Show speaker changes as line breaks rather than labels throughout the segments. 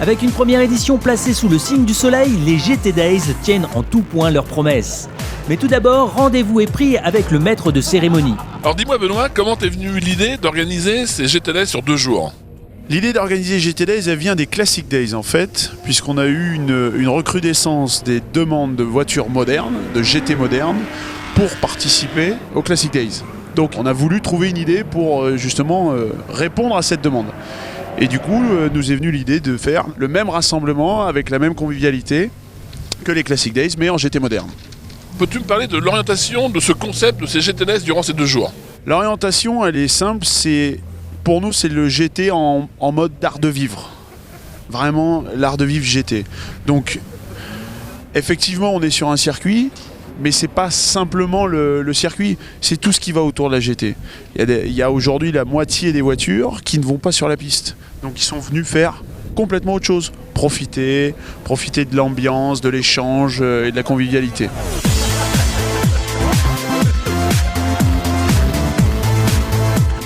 Avec une première édition placée sous le signe du soleil, les GT Days tiennent en tout point leurs promesses. Mais tout d'abord, rendez-vous est pris avec le maître de cérémonie.
Alors dis-moi Benoît, comment t'es venue l'idée d'organiser ces GT Days sur 2 jours ?
L'idée d'organiser GT Days, elle vient des Classic Days en fait, puisqu'on a eu une recrudescence des demandes de voitures modernes, de GT modernes, pour participer aux Classic Days. Donc on a voulu trouver une idée pour justement répondre à cette demande. Et du coup, nous est venue l'idée de faire le même rassemblement avec la même convivialité que les Classic Days, mais en GT moderne.
Peux-tu me parler de l'orientation de ce concept de ces GT Days durant ces 2 jours ?
L'orientation, elle est simple, pour nous, c'est le GT en mode d'art de vivre. Vraiment, l'art de vivre GT. Donc, effectivement, on est sur un circuit, mais c'est pas simplement le circuit, c'est tout ce qui va autour de la GT. Il y a aujourd'hui la moitié des voitures qui ne vont pas sur la piste. Donc ils sont venus faire complètement autre chose. Profiter de l'ambiance, de l'échange et de la convivialité.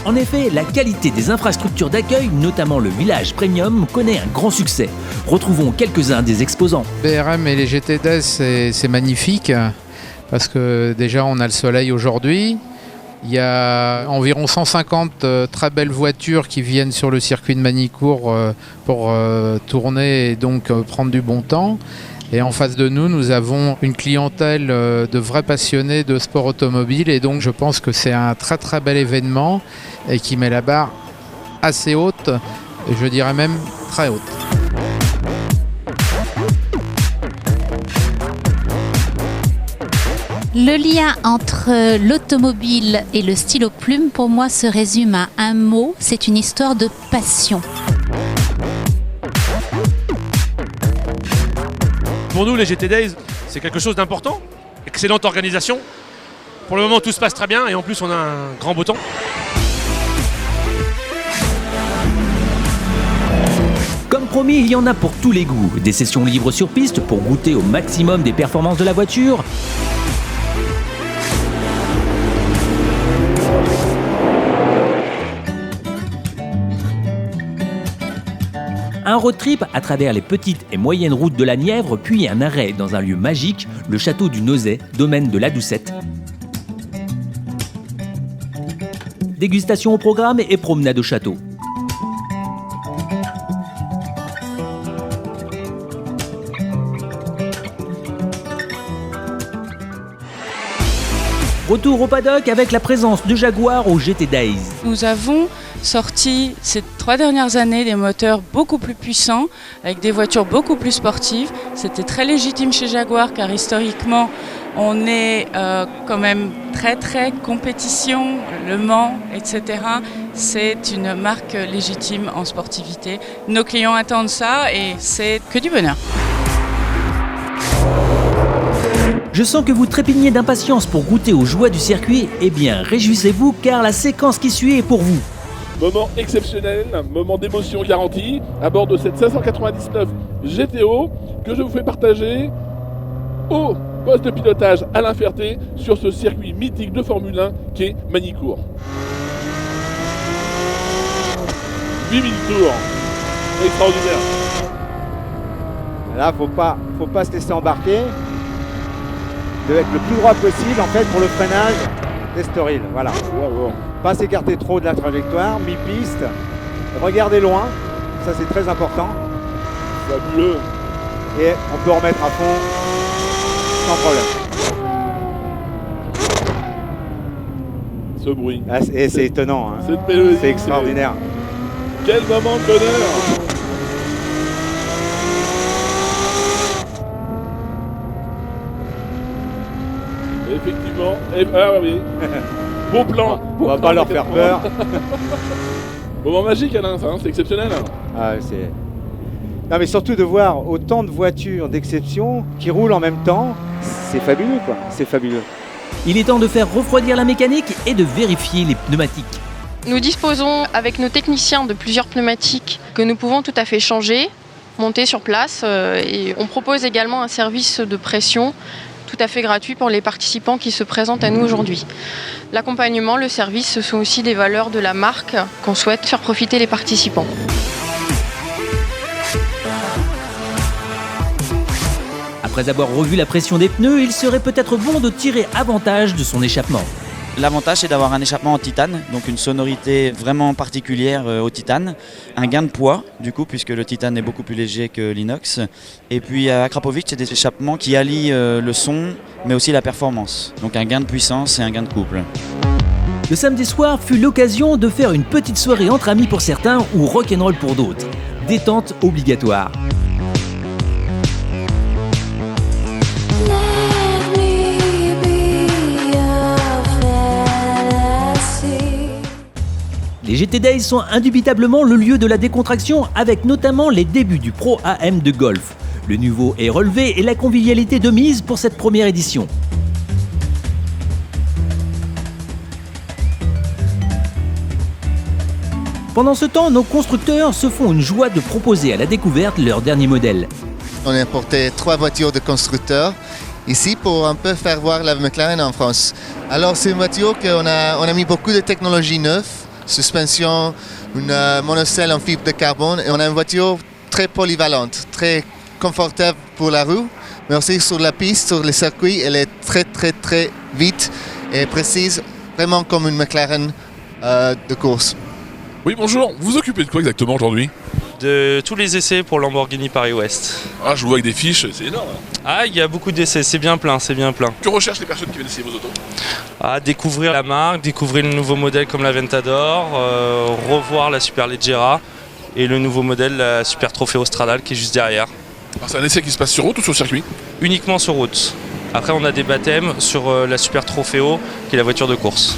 En effet, la qualité des infrastructures d'accueil, notamment le village premium, connaît un grand succès. Retrouvons quelques-uns des exposants.
BRM et les GT Days, c'est magnifique parce que déjà on a le soleil aujourd'hui. Il y a environ 150 très belles voitures qui viennent sur le circuit de Magny-Cours pour tourner et donc prendre du bon temps. Et en face de nous, nous avons une clientèle de vrais passionnés de sport automobile. Et donc, je pense que c'est un très très bel événement et qui met la barre assez haute, et je dirais même très haute.
Le lien entre l'automobile et le stylo plume, pour moi, se résume à un mot, c'est une histoire de passion.
Pour nous, les GT Days, c'est quelque chose d'important. Excellente organisation. Pour le moment, tout se passe très bien et en plus, on a un grand beau temps.
Comme promis, il y en a pour tous les goûts. Des sessions libres sur piste pour goûter au maximum des performances de la voiture. Un road trip à travers les petites et moyennes routes de la Nièvre, puis un arrêt dans un lieu magique, le château du Nozay, domaine de la Doucette. Dégustation au programme et promenade au château. Retour au paddock avec la présence de Jaguar au GT Days.
Nous avons sorti ces 3 dernières années des moteurs beaucoup plus puissants, avec des voitures beaucoup plus sportives. C'était très légitime chez Jaguar car historiquement on est quand même très compétition, Le Mans, etc. C'est une marque légitime en sportivité. Nos clients attendent ça et c'est que du bonheur.
Je sens que vous trépignez d'impatience pour goûter aux joies du circuit. Eh bien, réjouissez-vous car la séquence qui suit est pour vous.
Moment exceptionnel, moment d'émotion garantie à bord de cette 599 GTO que je vous fais partager au poste de pilotage Alain Ferté sur ce circuit mythique de Formule 1 qui est Magny-Cours. 8000 tours, extraordinaire.
Là, faut pas se laisser embarquer. De être le plus droit possible en fait pour le freinage des storiles. Voilà.
Wow.
Pas s'écarter trop de la trajectoire, mi-piste. Regardez loin, ça c'est très important.
Fabuleux.
Et on peut remettre à fond sans problème.
Ce bruit.
Ah, c'est étonnant. Hein.
Cette mélodie.
C'est extraordinaire.
Quel moment de bonheur. Effectivement. Ah oui. Beau plan.
On va pas leur faire peur.
Moment magique Alain, ça, hein, c'est exceptionnel.
Ah, non mais surtout de voir autant de voitures d'exception qui roulent en même temps, c'est fabuleux quoi, c'est fabuleux.
Il est temps de faire refroidir la mécanique et de vérifier les pneumatiques.
Nous disposons avec nos techniciens de plusieurs pneumatiques que nous pouvons tout à fait changer, monter sur place et on propose également un service de pression tout à fait gratuit pour les participants qui se présentent à nous aujourd'hui. L'accompagnement, le service, ce sont aussi des valeurs de la marque qu'on souhaite faire profiter les participants.
Après avoir revu la pression des pneus, il serait peut-être bon de tirer avantage de son échappement.
L'avantage, c'est d'avoir un échappement en titane, donc une sonorité vraiment particulière au titane. Un gain de poids, du coup, puisque le titane est beaucoup plus léger que l'inox. Et puis à Akrapovic, c'est des échappements qui allient le son, mais aussi la performance. Donc un gain de puissance et un gain de couple.
Le samedi soir fut l'occasion de faire une petite soirée entre amis pour certains ou rock'n'roll pour d'autres. Détente obligatoire. Les GT Days sont indubitablement le lieu de la décontraction avec notamment les débuts du Pro AM de golf. Le niveau est relevé et la convivialité de mise pour cette première édition. Pendant ce temps, nos constructeurs se font une joie de proposer à la découverte leur dernier modèle.
On a importé 3 voitures de constructeurs ici pour un peu faire voir la McLaren en France. Alors c'est une voiture qu'on a mis beaucoup de technologies neuves, suspension, une monocelle en fibre de carbone et on a une voiture très polyvalente, très confortable pour la rue, mais aussi sur la piste, sur les circuits, elle est très vite et précise, vraiment comme une McLaren de course.
Oui, bonjour. Vous vous occupez de quoi exactement aujourd'hui?
De tous les essais pour Lamborghini Paris-Ouest.
Ah, je vous vois avec des fiches, c'est énorme.
Ah, il y a beaucoup d'essais, c'est bien plein, c'est bien plein.
Que recherchent les personnes qui viennent essayer vos autos?
Ah, découvrir la marque, découvrir le nouveau modèle comme la Ventador, revoir la Superleggera et le nouveau modèle, la Super Trofeo Stradale qui est juste derrière.
Alors, c'est un essai qui se passe sur route ou sur circuit?
Uniquement sur route. Après, on a des baptêmes sur la Super Trofeo qui est la voiture de course.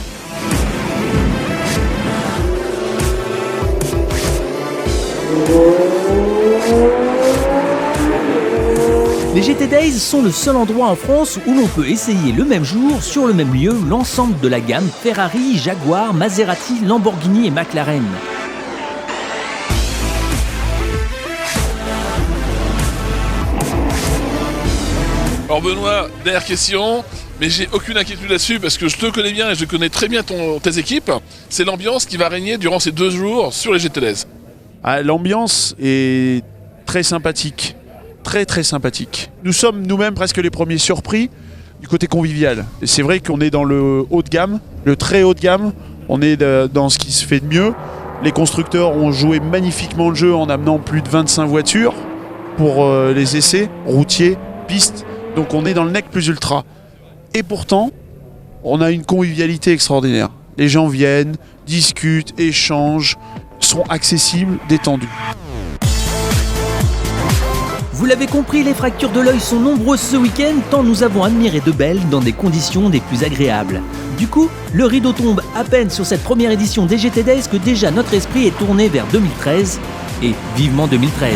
Les GT Days sont le seul endroit en France où l'on peut essayer le même jour, sur le même lieu, l'ensemble de la gamme Ferrari, Jaguar, Maserati, Lamborghini et McLaren.
Alors Benoît, dernière question, mais j'ai aucune inquiétude là-dessus parce que je te connais bien et je connais très bien tes équipes. C'est l'ambiance qui va régner durant ces 2 jours sur les GT Days.
Ah, l'ambiance est très sympathique, très sympathique. Nous sommes nous-mêmes presque les premiers surpris du côté convivial. Et c'est vrai qu'on est dans le haut de gamme, le très haut de gamme, on est dans ce qui se fait de mieux. Les constructeurs ont joué magnifiquement le jeu en amenant plus de 25 voitures pour les essais, routiers, pistes. Donc on est dans le nec plus ultra. Et pourtant, on a une convivialité extraordinaire. Les gens viennent, discutent, échangent, sont accessibles, détendus.
Vous l'avez compris, les fractures de l'œil sont nombreuses ce week-end, tant nous avons admiré de belles dans des conditions des plus agréables. Du coup, le rideau tombe à peine sur cette première édition des GT Days que déjà notre esprit est tourné vers 2013, et vivement 2013.